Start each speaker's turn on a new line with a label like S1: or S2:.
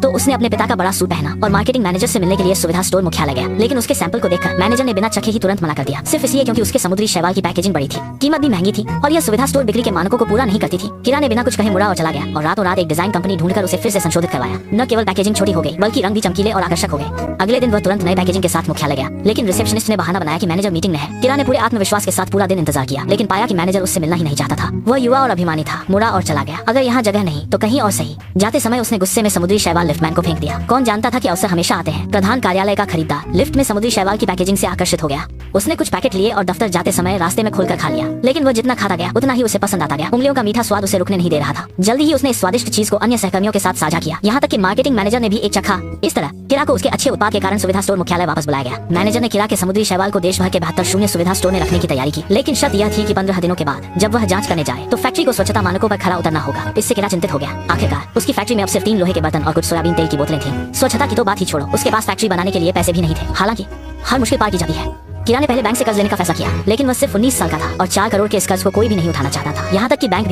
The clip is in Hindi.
S1: तो उसने अपने पिता का बड़ा सूट पहना और मार्केटिंग मैनेजर से मिलने के लिए सुविधा स्टोर मुख्यालय गया। लेकिन उसके सैंपल को देखकर मैनेजर ने बिना चखे ही तुरंत मना कर दिया, सिर्फ इसलिए क्योंकि उसके समुद्री शैवाल की पैकेजिंग बड़ी थी, कीमत भी महंगी थी और यह सुविधा स्टोर बिक्री के मानकों को पूरा नहीं करती थी। किरा ने बिना कुछ कहे मुड़ा और चला गया और रातों रात एक डिजाइन कंपनी ढूंढकर उसे फिर से संशोधित करवाया। न केवल पैकेजिंग छोटी हो गई बल्कि रंग भी चमकीले और आकर्षक हो गए। अगले दिन वह तुरंत नए पैकेजिंग के साथ मुख्यालय गया, लेकिन रिसेप्शनिस्ट ने बहाना बनाया कि मैनेजर मीटिंग में है। किरा ने पूरे आत्मविश्वास के साथ पूरा दिन इंतजार किया, लेकिन पाया कि मैनेजर उससे मिलना ही नहीं चाहता था। वह युवा और अभिमानी था, मुड़ा और चला गया। अगर यहाँ जगह नहीं तो कहीं और सही। जाते समय उसने गुस्से में समुद्री शैवाल लिफ्टमैन को फेंक दिया। कौन जानता था कि अवसर हमेशा आते हैं। प्रधान कार्यालय का खरीदार लिफ्ट में समुद्री शैवाल की पैकेजिंग से आकर्षित हो गया। उसने कुछ पैकेट लिए और दफ्तर जाते समय रास्ते में खोलकर खा लिया, लेकिन वह जितना खाता गया उतना ही उसे पसंद आता गया। उंगलियों का मीठा स्वाद उसे रुकने नहीं दे रहा था। जल्दी ही उसने इस स्वादिष्ट चीज को अन्य सहकर्मियों के साथ साझा किया, यहाँ तक कि मार्केटिंग मैनेजर ने भी एक चखा। इस तरह किरा को उसके अच्छे उत्पाद के कारण सुविधा स्टोर मुख्यालय वापस बुलाया गया। मैनेजर ने किरा के समुद्री शैवाल को देश भर के 72 सुविधा स्टोर में रखने की तैयारी की, लेकिन शर्त यह थी कि 15 दिनों के बाद जब वह जांच करने जाए तो फैक्ट्री को स्वच्छता मानकों पर खरा उतरना होगा। इससे किरा चिंतित हो गया। आखिरकार उसकी फैक्ट्री में अब सिर्फ 3 लोहे के बर्तन और कुछ सोयाबीन तेल की बोतलें थी। स्वच्छता की तो बात ही छोड़ो, उसके पास फैक्ट्री बनाने के लिए पैसे भी नहीं थे। हालांकि हर मुश्किल पार की जाती है। किरा ने पहले बैंक से कर्ज लेने का फैसला किया, लेकिन वह सिर्फ 19 साल का था और 4 करोड़ के इस कर्ज को कोई भी नहीं उठाना चाहता था, यहाँ तक कि बैंक भी।